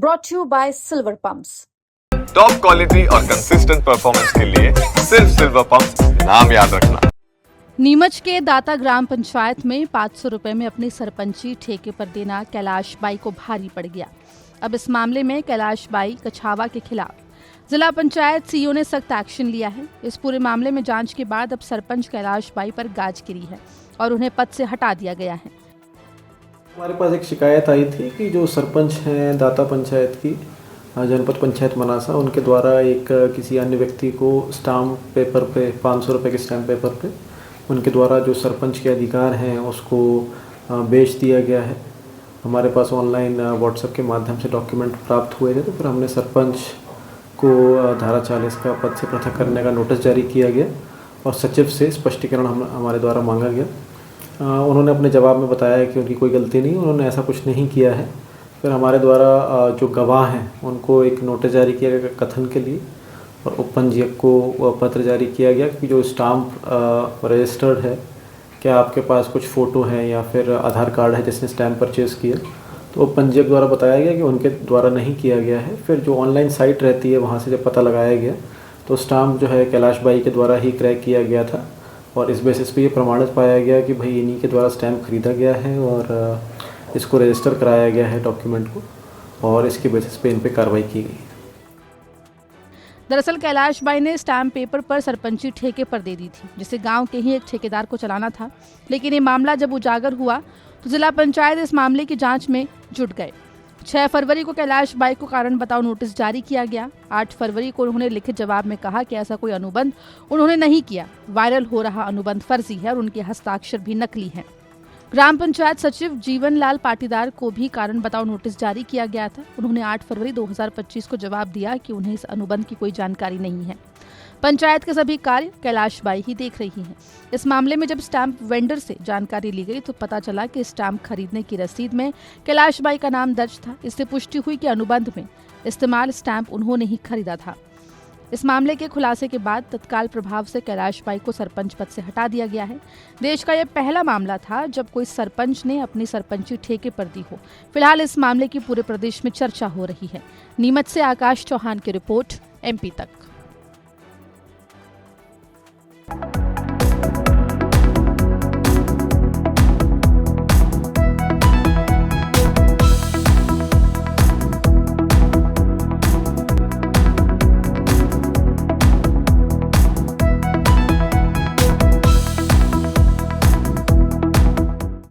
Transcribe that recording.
brought to you by Silver Pumps. Top quality और consistent performance के लिए सिर्फ सिल्वर पंप्स, नाम याद रखना। नीमच के दाता ग्राम पंचायत में 500 रुपए में अपनी सरपंची ठेके पर देना कैलाश बाई को भारी पड़ गया। अब इस मामले में कैलाश बाई कछावा के खिलाफ जिला पंचायत सीईओ ने सख्त एक्शन लिया है। इस पूरे मामले में जांच के बाद अब सरपंच कैलाश बाई पर गाज गिरी है और उन्हें पद से हटा दिया गया है। हमारे पास एक शिकायत आई थी कि जो सरपंच हैं दाता पंचायत की जनपद पंचायत मनासा, उनके द्वारा एक किसी अन्य व्यक्ति को स्टाम्प पेपर पे 500 रुपये के स्टैम्प पेपर पे उनके द्वारा जो सरपंच के अधिकार हैं उसको बेच दिया गया है। हमारे पास ऑनलाइन व्हाट्सएप के माध्यम से डॉक्यूमेंट प्राप्त हुए थे, तो फिर हमने सरपंच को धारा 40 का पद से पृथक करने का नोटिस जारी किया गया और सचिव से स्पष्टीकरण हमारे द्वारा मांगा गया। उन्होंने अपने जवाब में बताया कि उनकी कोई गलती नहीं, उन्होंने ऐसा कुछ नहीं किया है। फिर हमारे द्वारा जो गवाह हैं उनको एक नोटिस जारी किया गया कथन के लिए और उपपंजीयक को पत्र जारी किया गया कि जो स्टाम्प रजिस्टर्ड है, क्या आपके पास कुछ फ़ोटो हैं या फिर आधार कार्ड है जिसने स्टैम्प परचेज़ किया। तो उपपंजीयक द्वारा बताया गया कि उनके द्वारा नहीं किया गया है। फिर जो ऑनलाइन साइट रहती है वहाँ से जब पता लगाया गया तो स्टाम्प जो है कैलाश बाई के द्वारा ही क्रैक किया गया था और इस बेसिस पे ये प्रमाणित पाया गया कि भाई इन्हीं के द्वारा स्टैम्प खरीदा गया है और इसको रजिस्टर कराया गया है डॉक्यूमेंट को और इसके बेसिस पे इन पे कार्रवाई की गई। दरअसल कैलाश बाई ने स्टैम्प पेपर पर सरपंची ठेके पर दे दी थी, जिसे गांव के ही एक ठेकेदार को चलाना था। लेकिन ये मामला जब उजागर हुआ तो जिला पंचायत इस मामले की जांच में जुट गए। 6 फरवरी को कैलाश बाई को कारण बताओ नोटिस जारी किया गया। 8 फरवरी को उन्होंने लिखित जवाब में कहा कि ऐसा कोई अनुबंध उन्होंने नहीं किया। वायरल हो रहा अनुबंध फर्जी है और उनके हस्ताक्षर भी नकली हैं। ग्राम पंचायत सचिव जीवन लाल पाटीदार को भी कारण बताओ नोटिस जारी किया गया था। उन्होंने 8 फरवरी 2025 को जवाब दिया कि उन्हें इस अनुबंध की कोई जानकारी नहीं है। पंचायत के सभी कार्य कैलाश बाई ही देख रही हैं। इस मामले में जब स्टैम्प वेंडर से जानकारी ली गई तो पता चला कि स्टैम्प खरीदने की रसीद में कैलाश बाई का नाम दर्ज था। इससे पुष्टि हुई कि अनुबंध में इस्तेमाल स्टैम्प उन्होंने ही खरीदा था। इस मामले के खुलासे के बाद तत्काल प्रभाव से कैलाश बाई को सरपंच पद से हटा दिया गया है। देश का यह पहला मामला था जब कोई सरपंच ने अपनी सरपंची ठेके पर दी हो। फिलहाल इस मामले की पूरे प्रदेश में चर्चा हो रही है। नीमच से आकाश चौहान की रिपोर्ट, MP तक।